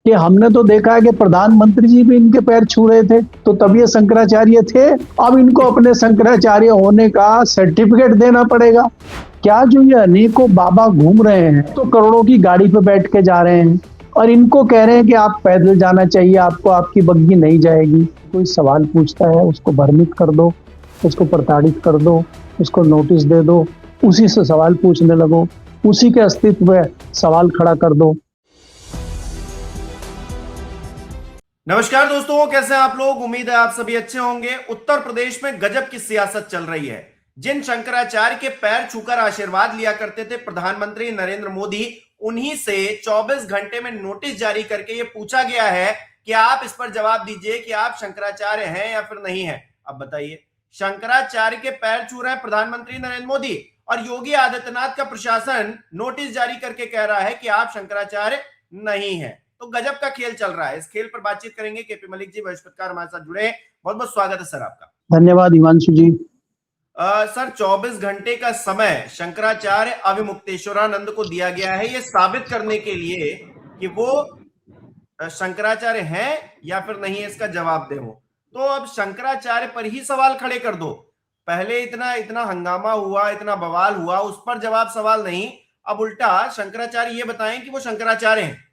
कि हमने तो देखा है कि प्रधानमंत्री जी भी इनके पैर छू रहे थे, तो तब ये शंकराचार्य थे। अब इनको अपने शंकराचार्य होने का सर्टिफिकेट देना पड़ेगा क्या? जो ये अनेकों बाबा घूम रहे हैं तो करोड़ों की गाड़ी पे बैठ के जा रहे हैं और इनको कह रहे हैं कि आप पैदल जाना चाहिए, आपको आपकी बग्गी नहीं जाएगी। कोई सवाल पूछता है उसको भ्रमित कर दो, उसको प्रताड़ित कर दो, उसको नोटिस दे दो, उसी से सवाल पूछने लगो, उसी के अस्तित्व में सवाल खड़ा कर दो। नमस्कार दोस्तों, कैसे हैं आप लोग? उम्मीद है आप सभी अच्छे होंगे। उत्तर प्रदेश में गजब की सियासत चल रही है। जिन शंकराचार्य के पैर छूकर आशीर्वाद लिया करते थे प्रधानमंत्री नरेंद्र मोदी, उन्हीं से 24 घंटे में नोटिस जारी करके यह पूछा गया है कि आप इस पर जवाब दीजिए कि आप शंकराचार्य हैं या फिर नहीं है। अब बताइए, शंकराचार्य के पैर छू रहे हैं प्रधानमंत्री नरेंद्र मोदी और योगी आदित्यनाथ का प्रशासन नोटिस जारी करके कह रहा है कि आप शंकराचार्य नहीं है। तो गजब का खेल चल रहा है। इस खेल पर बातचीत करेंगे केपी मलिक जी, वरिष्ठकार हमारे साथ जुड़े। बहुत बहुत स्वागत है सर आपका। धन्यवाद हिमांशु जी। सर, 24 घंटे का समय शंकराचार्य अविमुक्तेश्वरानंद को दिया गया है ये साबित करने के लिए कि वो शंकराचार्य हैं या फिर नहीं है, इसका जवाब दे। वो तो अब शंकराचार्य पर ही सवाल खड़े कर दो। पहले इतना इतना हंगामा हुआ, इतना बवाल हुआ, उस पर जवाब सवाल नहीं, अब उल्टा शंकराचार्य ये बताएं कि वो शंकराचार्य हैं।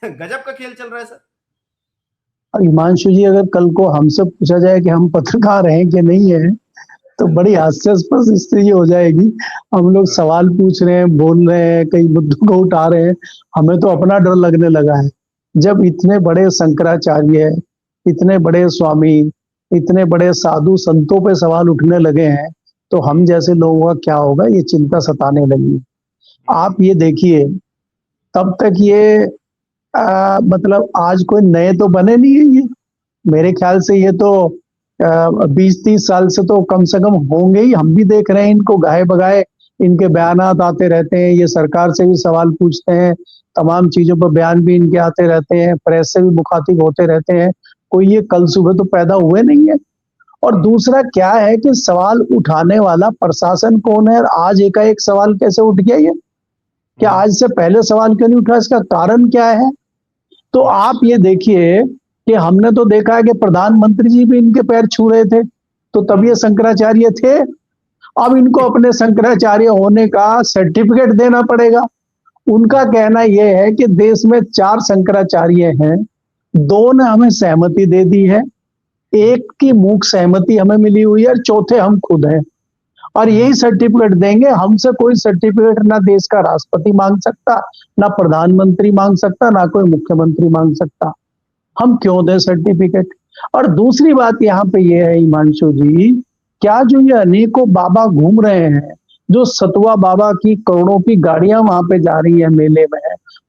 गजब का खेल चल रहा है सर। हिमांशु जी, अगर कल को हमसे पूछा जाए कि हम पत्रकार हैं कि नहीं है, तो बड़ी हास्यास्पद स्थिति हो जाएगी। हम लोग सवाल पूछ रहे हैं, बोल रहे हैं, कई मुद्दों को उठा रहे हैं, हमें तो अपना डर लगने लगा है। जब इतने बड़े शंकराचार्य, इतने बड़े स्वामी, इतने बड़े साधु संतों पे सवाल उठने लगे हैं, तो हम जैसे लोगों का क्या होगा, ये चिंता सताने लगी। आप ये देखिए, तब तक ये मतलब आज कोई नए तो बने नहीं है। ये मेरे ख्याल से ये तो 20-30 साल से तो कम से कम होंगे ही। हम भी देख रहे हैं इनको गाए बगाए, इनके बयानात आते रहते हैं, ये सरकार से भी सवाल पूछते हैं, तमाम चीजों पर बयान भी इनके आते रहते हैं, प्रेस से भी मुखातिब होते रहते हैं। कोई ये कल सुबह तो पैदा हुए नहीं है। और दूसरा क्या है कि सवाल उठाने वाला प्रशासन कौन है? आज एकाएक सवाल कैसे उठ गया? ये क्या आज से पहले सवाल क्यों नहीं उठा? इसका कारण क्या है? तो आप ये देखिए कि हमने तो देखा है कि प्रधानमंत्री जी भी इनके पैर छू रहे थे, तो तब ये शंकराचार्य थे। अब इनको अपने शंकराचार्य होने का सर्टिफिकेट देना पड़ेगा। उनका कहना यह है कि देश में 4 शंकराचार्य हैं, 2 ने हमें सहमति दे दी है, 1 की मूक सहमति हमें मिली हुई है और चौथे हम खुद हैं, और यही सर्टिफिकेट देंगे। हमसे कोई सर्टिफिकेट ना देश का राष्ट्रपति मांग सकता, ना प्रधानमंत्री मांग सकता, ना कोई मुख्यमंत्री मांग सकता। हम क्यों दें सर्टिफिकेट? और दूसरी बात यहाँ पे ये है हिमांशु जी, क्या जो ये अनेकों बाबा घूम रहे हैं, जो सतुआ बाबा की करोड़ों की गाड़ियां वहां पे जा रही है मेले में,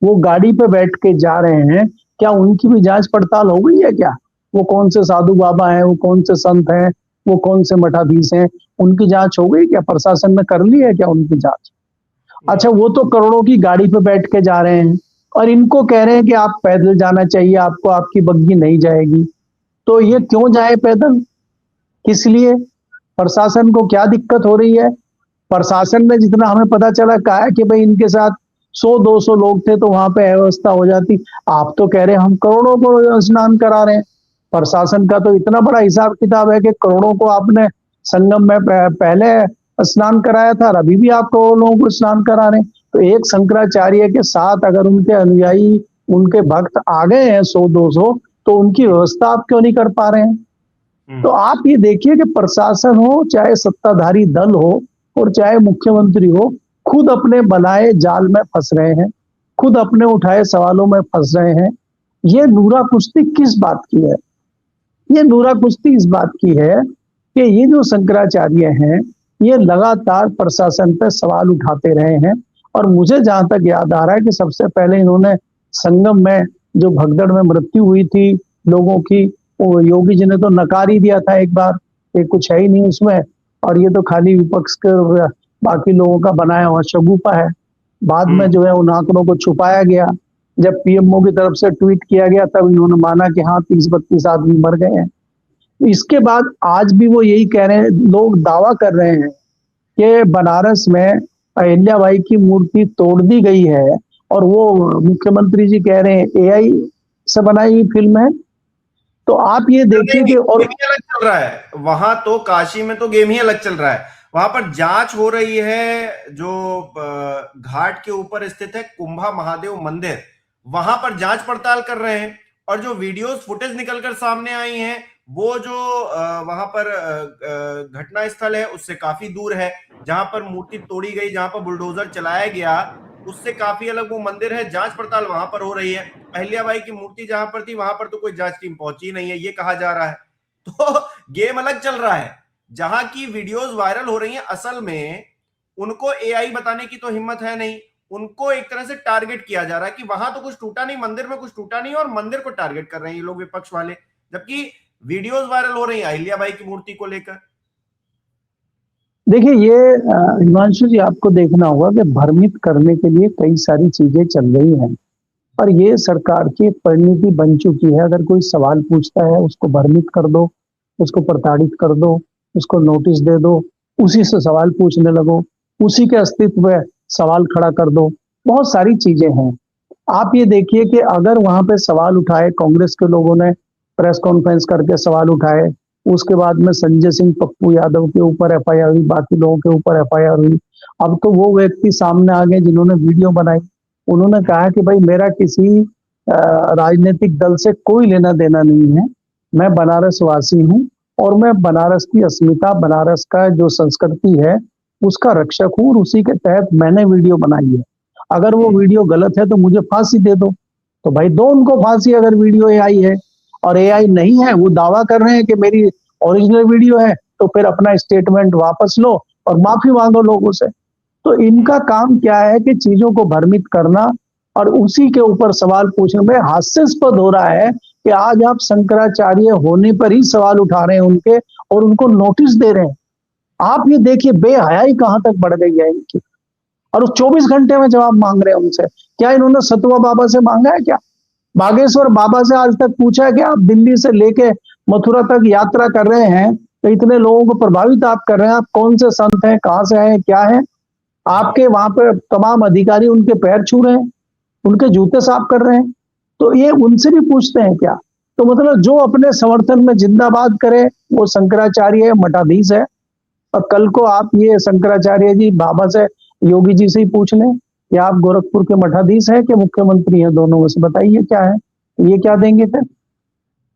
वो गाड़ी पे बैठ के जा रहे हैं, क्या उनकी भी जांच पड़ताल हो गई है क्या? वो कौन से साधु बाबा हैं, वो कौन से संत हैं, वो कौन से मठाधीश हैं, उनकी जांच हो गई क्या? प्रशासन ने कर ली है क्या उनकी जांच? अच्छा, वो तो करोड़ों की गाड़ी पे बैठ के जा रहे हैं और इनको कह रहे हैं कि आप पैदल जाना चाहिए, आपको आपकी बग्गी नहीं जाएगी। तो ये क्यों जाए पैदल? किस लिए? प्रशासन को क्या दिक्कत हो रही है? प्रशासन ने जितना हमें पता चला कहा है कि भाई इनके साथ 100-200 लोग थे तो वहां पे व्यवस्था हो जाती। आप तो कह रहे हैं हम करोड़ों को स्नान करा रहे हैं। प्रशासन का तो इतना बड़ा हिसाब किताब है कि करोड़ों को आपने संगम में पहले स्नान कराया था और अभी भी आप करोड़ों लोगों को स्नान करा रहे हैं। तो एक शंकराचार्य के साथ अगर उनके अनुयायी, उनके भक्त आ गए हैं 100-200, तो उनकी व्यवस्था आप क्यों नहीं कर पा रहे हैं? तो आप ये देखिए कि प्रशासन हो, चाहे सत्ताधारी दल हो और चाहे मुख्यमंत्री हो, खुद अपने बनाए जाल में फंस रहे हैं, खुद अपने उठाए सवालों में फंस रहे हैं। ये नूरा कुश्ती किस बात की है? ये नूरा कुश्ती इस बात की है कि ये जो शंकराचार्य हैं, ये लगातार प्रशासन पे सवाल उठाते रहे हैं। और मुझे जहां तक याद आ रहा है कि सबसे पहले इन्होंने संगम में जो भगदड़ में मृत्यु हुई थी लोगों की, वो योगी जी ने तो नकार ही दिया था एक बार, ये कुछ है ही नहीं उसमें, और ये तो खाली विपक्ष के बाकी लोगों का बनाया हुआ शगुफा है। बाद में जो है उन आंकड़ों को छुपाया गया। जब पीएमओ की तरफ से ट्वीट किया गया तब इन्होंने माना कि हाँ 30-32 आदमी मर गए हैं। इसके बाद आज भी वो यही कह रहे हैं, लोग दावा कर रहे हैं कि बनारस में अहिल्याबाई की मूर्ति तोड़ दी गई है, और वो मुख्यमंत्री जी कह रहे हैं एआई से बनाई हुई फिल्म है। तो आप ये देखिए कि और गेम ही अलग चल रहा है वहां, तो काशी में तो गेम ही अलग चल रहा है। वहां पर जांच हो रही है, जो घाट के ऊपर स्थित है कुंभा महादेव मंदिर, वहां पर जांच पड़ताल कर रहे हैं। और जो वीडियोस फुटेज निकलकर सामने आई हैं, वो जो वहां पर घटना स्थल है उससे काफी दूर है, जहां पर मूर्ति तोड़ी गई, जहां पर बुलडोजर चलाया गया, उससे काफी अलग वो मंदिर है। जांच पड़ताल वहां पर हो रही है। अहिल्याबाई की मूर्ति जहां पर थी वहां पर तो कोई जांच टीम पहुंची नहीं है, ये कहा जा रहा है। तो गेम अलग चल रहा है। जहां की वीडियोस वायरल हो रही हैं, असल में उनको एआई बताने की तो हिम्मत है नहीं। उनको एक तरह से टारगेट किया जा रहा है कि वहां तो कुछ टूटा नहीं, मंदिर में कुछ टूटा नहीं, और मंदिर को टारगेट कर रहे हैं ये लोग, विपक्ष वाले, जबकि वीडियोस वायरल हो रही है अहिल्याबाई की मूर्ति को लेकर। देखिए, ये हिमांशु जी, आपको देखना होगा कि भ्रमित करने के लिए कई सारी चीजें चल रही हैं और ये सरकार की परिणति बन चुकी है। अगर कोई सवाल पूछता है उसको भ्रमित कर दो, उसको प्रताड़ित कर दो, उसको नोटिस दे दो, उसी से सवाल पूछने लगो, उसी के अस्तित्व में सवाल खड़ा कर दो। बहुत सारी चीजें हैं। आप ये देखिए कि अगर वहां पे सवाल उठाए, कांग्रेस के लोगों ने प्रेस कॉन्फ्रेंस करके सवाल उठाए, उसके बाद में संजय सिंह पप्पू यादव के ऊपर एफआईआर हुई, बाकी लोगों के ऊपर एफआईआर हुई। अब तो वो व्यक्ति सामने आ गए जिन्होंने वीडियो बनाई। उन्होंने कहा कि भाई मेरा किसी राजनीतिक दल से कोई लेना देना नहीं है, मैं बनारस वासी हूँ और मैं बनारस की अस्मिता, बनारस का जो संस्कृति है उसका रक्षक हूँ, और उसी के तहत मैंने वीडियो बनाई है। अगर वो वीडियो गलत है तो मुझे फांसी दे दो। तो भाई दो उनको फांसी, अगर वीडियो एआई है। और एआई नहीं है, वो दावा कर रहे हैं कि मेरी ओरिजिनल वीडियो है, तो फिर अपना स्टेटमेंट वापस लो और माफी मांगो लोगों से। तो इनका काम क्या है कि चीजों को भ्रमित करना और उसी के ऊपर सवाल पूछने में हास्यास्पद हो रहा है कि आज आप शंकराचार्य होने पर ही सवाल उठा रहे हैं उनके और उनको नोटिस दे रहे हैं। आप ये देखिए बेहयाई कहां तक बढ़ गई है इनकी, और 24 घंटे में जवाब मांग रहे हैं उनसे। क्या इन्होंने सतुआ बाबा से मांगा है? क्या बागेश्वर बाबा से आज तक पूछा है कि आप दिल्ली से लेके मथुरा तक यात्रा कर रहे हैं तो इतने लोगों को प्रभावित आप कर रहे हैं, आप कौन से संत हैं, कहां से आए, क्या है? आपके वहां पे तमाम अधिकारी उनके पैर छू रहे हैं, उनके जूते साफ कर रहे हैं, तो ये उनसे भी पूछते हैं क्या? तो मतलब जो अपने समर्थन में जिंदाबाद करे वो शंकराचार्य है, मठाधीश है। और कल को आप ये शंकराचार्य जी बाबा से, योगी जी से ही पूछ लें कि आप गोरखपुर के मठाधीश हैं कि मुख्यमंत्री हैं, दोनों में से बताइए क्या है। तो ये क्या देंगे फिर?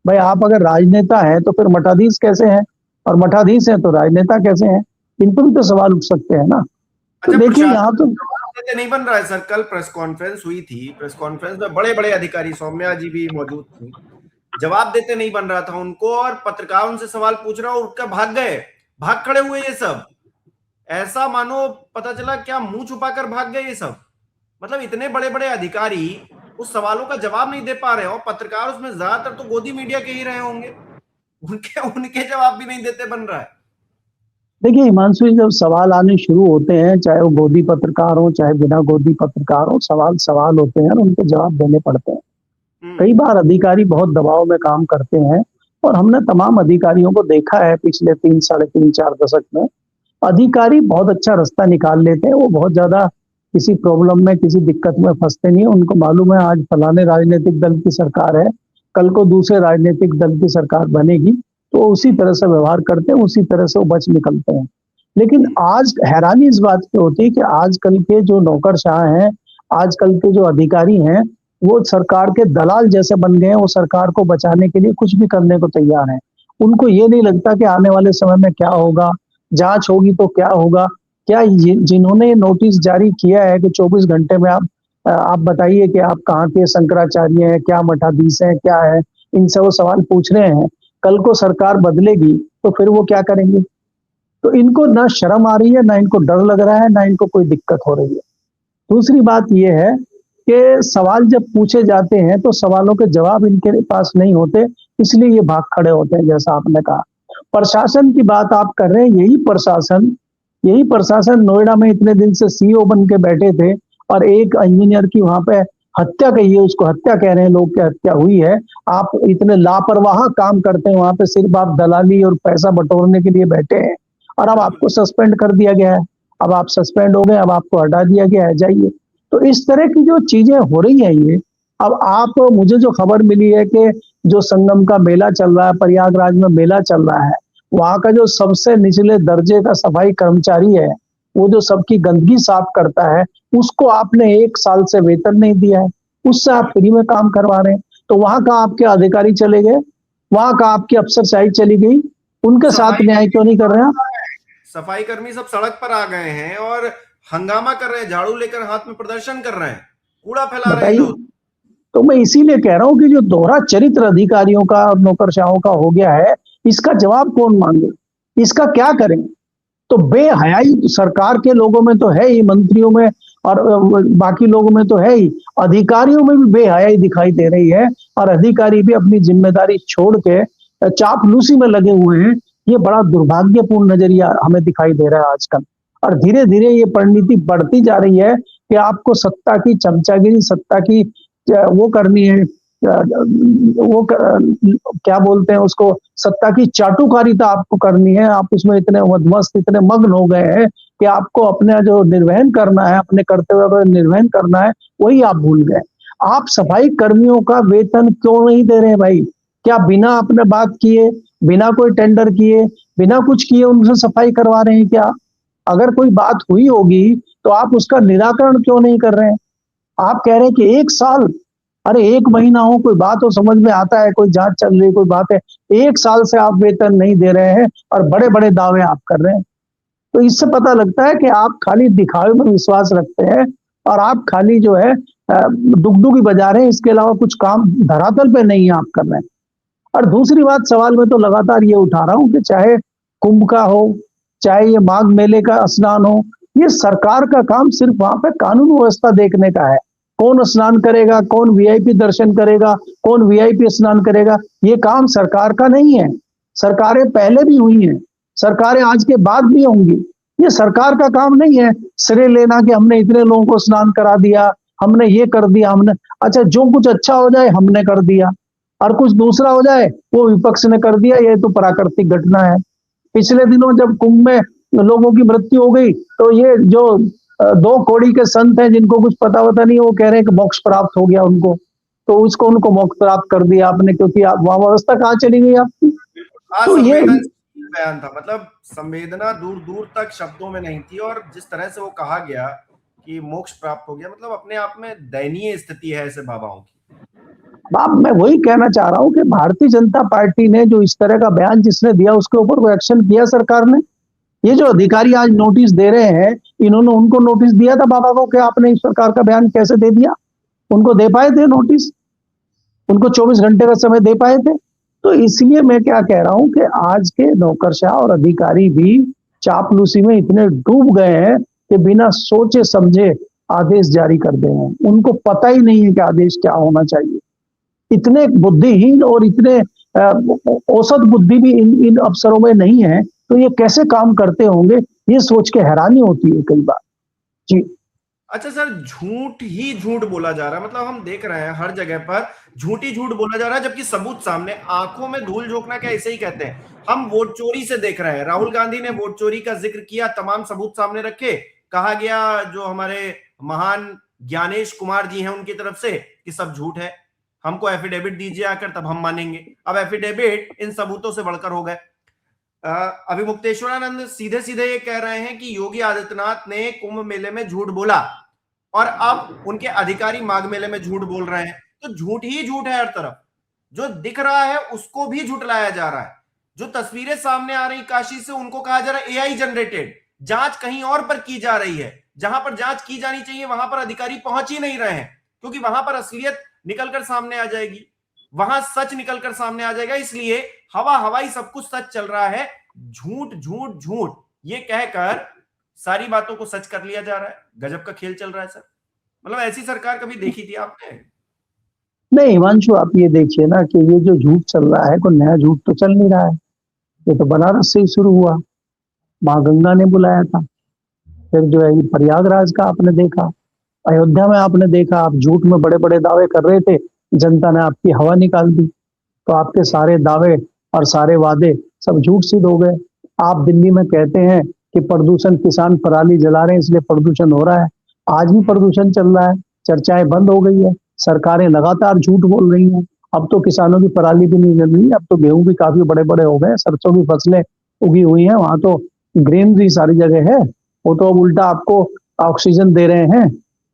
भाई आप अगर राजनेता हैं तो फिर मठाधीश कैसे हैं, और मठाधीश हैं तो राजनेता कैसे हैं? इन पर भी तो सवाल उठ सकते हैं ना। तो देखिए यहाँ तो नहीं बन रहा है सर। कल प्रेस कॉन्फ्रेंस हुई थी, प्रेस कॉन्फ्रेंस में बड़े बड़े अधिकारी, सौम्या जी भी मौजूद थी, जवाब देते नहीं बन रहा था उनको, और पत्रकार उनसे सवाल पूछ रहा और उठकर भाग गए, भाग खड़े हुए ये सब। ऐसा मानो पता चला क्या मुंह छुपाकर भाग गए ये सब। मतलब इतने बड़े बड़े अधिकारी उस सवालों का जवाब नहीं दे पा रहे हो, पत्रकार उसमें ज्यादातर तो गोदी मीडिया के ही रहे होंगे, उनके जवाब भी नहीं देते बन रहा है। देखिए हिमांशु, जब सवाल आने शुरू होते हैं, चाहे वो गोदी पत्रकार हो चाहे बिना गोदी पत्रकार हो, सवाल होते हैं और उनके जवाब देने पड़ते हैं। कई बार अधिकारी बहुत दबाव में काम करते हैं और हमने तमाम अधिकारियों को देखा है पिछले 3, 3.5, 4 दशक में। अधिकारी बहुत अच्छा रास्ता निकाल लेते हैं, वो बहुत ज्यादा किसी प्रॉब्लम में, किसी दिक्कत में फंसते नहीं है। उनको मालूम है आज फलाने राजनीतिक दल की सरकार है, कल को दूसरे राजनीतिक दल की सरकार बनेगी, तो उसी तरह से व्यवहार करते हैं, उसी तरह से वो बच निकलते हैं। लेकिन आज हैरानी इस बात की होती है कि आजकल के जो नौकरशाह हैं, आजकल के जो अधिकारी हैं, वो सरकार के दलाल जैसे बन गए हैं। वो सरकार को बचाने के लिए कुछ भी करने को तैयार हैं। उनको ये नहीं लगता कि आने वाले समय में क्या होगा, जांच होगी तो क्या होगा। क्या जिन्होंने नोटिस जारी किया है कि 24 घंटे में आप बताइए कि आप कहाँ के शंकराचार्य हैं, क्या मठाधीश हैं, क्या है, इनसे वो सवाल पूछ रहे हैं। कल को सरकार बदलेगी तो फिर वो क्या करेंगे? तो इनको ना शर्म आ रही है, ना इनको डर लग रहा है, ना इनको कोई दिक्कत हो रही है। दूसरी बात यह है कि सवाल जब पूछे जाते हैं तो सवालों के जवाब इनके पास नहीं होते, इसलिए ये भाग खड़े होते हैं। जैसा आपने कहा, प्रशासन की बात आप कर रहे हैं, यही प्रशासन नोएडा में इतने दिन से सीईओ बन के बैठे थे और एक इंजीनियर की वहां पे हत्या कही है, उसको हत्या कह रहे हैं लोग, की हत्या हुई है। आप इतने लापरवाह काम करते हैं वहां पे, सिर्फ आप दलाली और पैसा बटोरने के लिए बैठे हैं, और अब आपको सस्पेंड कर दिया गया है। अब आप सस्पेंड हो गए, अब आपको हटा दिया गया है, जाइए। तो इस तरह की जो चीजें हो रही है, अब आप, मुझे जो खबर मिली है कि जो संगम का मेला चल रहा है, प्रयागराज में मेला चल रहा है, वहां का जो सबसे निचले दर्जे का सफाई कर्मचारी है, वो जो सबकी गंदगी साफ करता है, उसको आपने 1 साल से वेतन नहीं दिया है, उससे आप फ्री में काम करवा रहे हैं। तो वहां का आपके अधिकारी चले गए, वहां का आपकी अफसरशाही चली गई, उनके साथ न्याय क्यों नहीं कर रहे हैं आप? सफाई कर्मी सब सड़क पर आ गए हैं और हंगामा कर रहे हैं, झाड़ू लेकर हाथ में प्रदर्शन कर रहे हैं, कूड़ा फैला रहे हैं बताइए। लोग। तो मैं इसीलिए कह रहा हूं कि जो दोहरा चरित्र अधिकारियों का और नौकरशाहों का हो गया है, इसका जवाब कौन मांगे, इसका क्या करें? तो बेहयाई सरकार के लोगों में तो है ही, मंत्रियों में और बाकी लोगों में तो है ही, अधिकारियों में भी बेहयाई दिखाई दे रही है। और अधिकारी भी अपनी जिम्मेदारी छोड़ के चापलूसी में लगे हुए हैं। ये बड़ा दुर्भाग्यपूर्ण नजरिया हमें दिखाई दे रहा है आजकल। और धीरे धीरे ये परिणति बढ़ती जा रही है कि आपको सत्ता की चमचागिरी, सत्ता की वो करनी है, क्या बोलते हैं उसको, सत्ता की चाटुकारिता आपको करनी है। आप उसमें इतने मस्त, इतने मग्न हो गए हैं कि आपको अपना जो निर्वहन करना है, अपने कर्तव्य का निर्वहन करना है, वही आप भूल गए। आप सफाई कर्मियों का वेतन क्यों नहीं दे रहे भाई? क्या बिना अपने बात किए, बिना कोई टेंडर किए, बिना कुछ किए उनसे सफाई करवा रहे हैं क्या? अगर कोई बात हुई होगी तो आप उसका निराकरण क्यों नहीं कर रहे हैं? आप कह रहे हैं कि 1 साल, अरे 1 महीना हो, कोई बात हो, समझ में आता है, कोई जांच चल रही, कोई बात है। 1 साल से आप वेतन नहीं दे रहे हैं और बड़े बड़े दावे आप कर रहे हैं। तो इससे पता लगता है कि आप खाली दिखावे में विश्वास रखते हैं और आप खाली जो है डुगडुगी बजा रहे हैं, इसके अलावा कुछ काम धरातल पे नहीं आप कर रहे हैं। और दूसरी बात, सवाल में तो लगातार ये उठा रहा हूं कि चाहे कुंभ का हो, चाहे ये माघ मेले का स्नान हो, ये सरकार का काम सिर्फ वहां पे कानून व्यवस्था देखने का है। कौन स्नान करेगा, कौन वीआईपी दर्शन करेगा, कौन वीआईपी स्नान करेगा, ये काम सरकार का नहीं है। सरकारें पहले भी हुई हैं, सरकारें आज के बाद भी होंगी। ये सरकार का काम नहीं है श्रेय लेना कि हमने इतने लोगों को स्नान करा दिया, हमने ये कर दिया, हमने, अच्छा जो कुछ अच्छा हो जाए हमने कर दिया और कुछ दूसरा हो जाए वो विपक्ष ने कर दिया, ये तो प्राकृतिक घटना है। पिछले दिनों जब कुंभ में लोगों की मृत्यु हो गई तो ये जो 2 कौड़ी के संत हैं जिनको कुछ पता नहीं, वो कह रहे हैं कि मोक्ष प्राप्त हो गया उनको, तो उनको मोक्ष प्राप्त कर दिया आपने, क्योंकि आप वहां व्यवस्था कहाँ चली गई आपकी? तो ये बयान था, मतलब संवेदना दूर दूर तक शब्दों में नहीं थी। और जिस तरह से वो कहा गया कि मोक्ष प्राप्त हो गया, मतलब अपने आप में दयनीय स्थिति है ऐसे बाबाओं की। बाप, मैं वही कहना चाह रहा हूं कि भारतीय जनता पार्टी ने जो इस तरह का बयान जिसने दिया उसके ऊपर कोई एक्शन किया सरकार ने? ये जो अधिकारी आज नोटिस दे रहे हैं, इन्होंने उनको नोटिस दिया था बाबा को कि आपने इस प्रकार का बयान कैसे दे दिया? उनको दे पाए थे नोटिस? उनको 24 घंटे का समय दे पाए थे? तो इसलिए मैं क्या कह रहा हूं कि आज के नौकरशाह और अधिकारी भी चापलूसी में इतने डूब गए हैं कि बिना सोचे समझे आदेश जारी कर दे रहे हैं। उनको पता ही नहीं है कि आदेश क्या होना चाहिए। इतने बुद्धिहीन और इतने औसत बुद्धि भी इन अफसरों में नहीं है, तो ये कैसे काम करते होंगे, ये सोच के हैरानी होती है कई बार। जी अच्छा सर, झूठ ही झूठ बोला जा रहा है, मतलब हम देख रहे हैं हर जगह पर झूठ ही झूठ बोला जा रहा है, जबकि सबूत सामने, आंखों में धूल झोंकना क्या इसे ही कहते हैं। हम वोट चोरी से देख रहे हैं, राहुल गांधी ने वोट चोरी का जिक्र किया, तमाम सबूत सामने रखे, कहा गया जो हमारे महान ज्ञानेश कुमार जी हैं उनकी तरफ से कि सब झूठ है, हमको एफिडेविट दीजिए आकर तब हम मानेंगे। अब एफिडेविट इन सबूतों से बढ़कर हो गए। अभी मुक्तेश्वरानंद सीधे सीधे ये कह रहे हैं कि योगी आदित्यनाथ ने कुंभ मेले में झूठ बोला और अब उनके अधिकारी माघ मेले में झूठ बोल रहे हैं। तो झूठ ही झूठ है हर तरफ, जो दिख रहा है उसको भी झुठलाया जा रहा है। जो तस्वीरें सामने आ रही काशी से, उनको कहा जा रहा है एआई जनरेटेड, जांच कहीं और पर की जा रही है, जहां पर जांच की जानी चाहिए वहां पर अधिकारी पहुंच ही नहीं रहे हैं, क्योंकि वहां पर असलियत निकलकर सामने आ जाएगी, वहां सच निकलकर सामने आ जाएगा। इसलिए हवा हवाई सब कुछ सच चल रहा है, झूठ झूठ झूठ ये कहकर सारी बातों को सच कर लिया जा रहा है। गजब का खेल चल रहा है सर, मतलब ऐसी सरकार कभी देखी थी आपने? नहीं हिमांशु, आप ये देखिए ना कि ये जो झूठ चल रहा है, कोई नया झूठ तो चल नहीं रहा है। ये तो बनारस से ही शुरू हुआ, माँ गंगा ने बुलाया था, फिर जो है प्रयागराज का आपने देखा, अयोध्या में आपने देखा, आप झूठ में बड़े बड़े दावे कर रहे थे, जनता ने आपकी हवा निकाल दी, तो आपके सारे दावे और सारे वादे सब झूठ सिद्ध हो गए। आप दिल्ली में कहते हैं कि प्रदूषण, किसान पराली जला रहे हैं इसलिए प्रदूषण हो रहा है, आज भी प्रदूषण चल रहा है, चर्चाएं बंद हो गई है। सरकारें लगातार झूठ बोल रही हैं। अब तो किसानों की पराली भी नहीं जल रही, अब तो गेहूं भी काफी बड़े बड़े हो गए, सरसों की फसलें उगी हुई हैं, वहां तो ग्रीनरी सारी जगह है। वो तो अब उल्टा आपको ऑक्सीजन दे रहे हैं।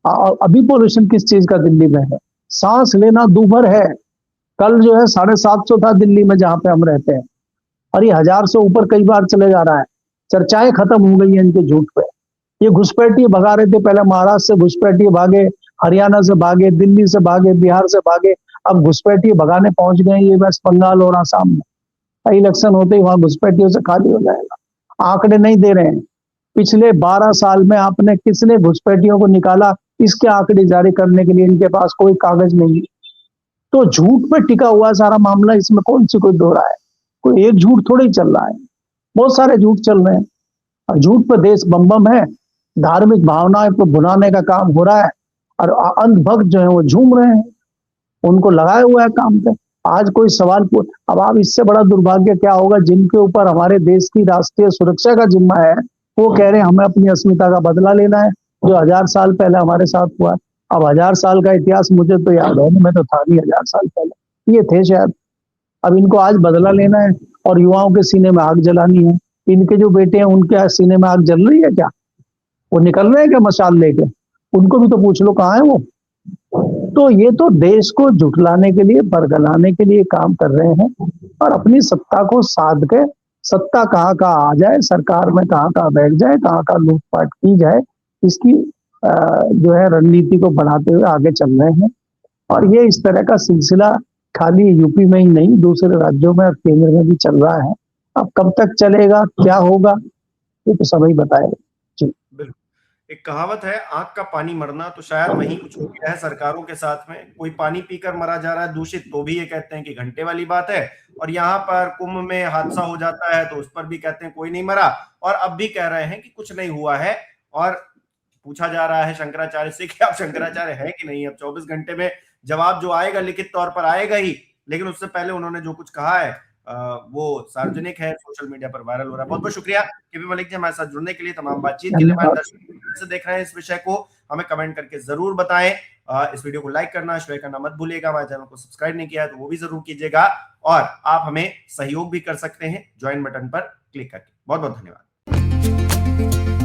अभी पोल्यूशन किस चीज का दिल्ली में है? सांस लेना दूभर है। कल जो है 750 था दिल्ली में जहां पे हम रहते हैं, और ये 1000 से ऊपर कई बार चले जा रहा है। चर्चाएं खत्म हो गई हैं इनके झूठ पे। ये घुसपैठिए भगा रहे थे, पहले महाराष्ट्र से घुसपैठिए भागे, हरियाणा से भागे, दिल्ली से भागे, बिहार से भागे, अब घुसपैठिए भगाने पहुंच गए ये वेस्ट बंगाल और आसाम में। इलेक्शन होते ही वहां घुसपैठियों से खाली हो जाएगा। आंकड़े नहीं दे रहे हैं। पिछले 12 साल में आपने किसने घुसपैठियों को निकाला, इसके आंकड़े जारी करने के लिए इनके पास कोई कागज नहीं है। तो झूठ पे टिका हुआ सारा मामला, इसमें कौन सी कोई दो राय है? कोई एक झूठ थोड़ी चल रहा है, बहुत सारे झूठ चल रहे हैं। और झूठ पे देश बम बम है, धार्मिक भावनाएं को भुनाने का काम हो रहा है, और अंधभक्त जो है वो झूम रहे हैं, उनको लगाया हुआ है काम पे। आज कोई सवाल अब आप इससे बड़ा दुर्भाग्य क्या होगा, जिनके ऊपर हमारे देश की राष्ट्रीय सुरक्षा का जिम्मा है, वो कह रहे हैं हमें अपनी अस्मिता का बदला लेना है, जो 1000 साल पहले हमारे साथ हुआ। अब 1000 साल का इतिहास मुझे तो याद है, मैं तो था नहीं 1000 साल पहले, ये थे शायद। अब इनको आज बदला लेना है और युवाओं के सीने में आग जलानी है। इनके जो बेटे हैं उनके सीने में आग जल रही है क्या? वो निकल रहे हैं क्या मशाल लेके? उनको भी तो पूछ लो कहाँ है वो। तो ये तो देश को झुठलाने के लिए, बरगलाने के लिए काम कर रहे हैं, और अपनी सत्ता को साध के, सत्ता कहाँ कहाँ आ जाए, सरकार में कहाँ कहाँ बैठ जाए, कहाँ कहाँ लूटपाट की जाए, इसकी जो है रणनीति को बढ़ाते हुए आगे चल रहे हैं। और ये इस तरह का सिलसिला खाली यूपी में ही नहीं, दूसरे राज्यों में और केंद्र में भी चल रहा है। अब कब तक चलेगा, क्या होगा, ये तो समय बताएगा। जी बिल्कुल। एक कहावत है, आंख का पानी मरना, तो शायद वही कुछ हो गया है सरकारों के साथ में। कोई पानी पीकर मरा जा रहा है दूषित, तो भी ये कहते हैं कि घंटे वाली बात है, और यहाँ पर कुंभ में हादसा हो जाता है तो उस पर भी कहते हैं कोई नहीं मरा, और अब भी कह रहे हैं कि कुछ नहीं हुआ है। और पूछा जा रहा है शंकराचार्य से कि आप शंकराचार्य है कि नहीं। अब 24 घंटे में जवाब जो आएगा लिखित तौर पर आएगा ही, लेकिन उससे पहले उन्होंने जो कुछ कहा है वो सार्वजनिक है, सोशल मीडिया पर वायरल हो रहा है। बहुत बहुत शुक्रिया केपी मलिक जी हमारे साथ जुड़ने के लिए, तमाम बातचीत के लिए। हमारे दर्शक से देख रहे हैं इस विषय को, हमें कमेंट करके जरूर बताएं। इस वीडियो को लाइक करना, शेयर करना मत भूलिएगा। हमारे चैनल को सब्सक्राइब नहीं किया है तो वो भी जरूर कीजिएगा, और आप हमें सहयोग भी कर सकते हैं ज्वाइन बटन पर क्लिक करके। बहुत बहुत धन्यवाद।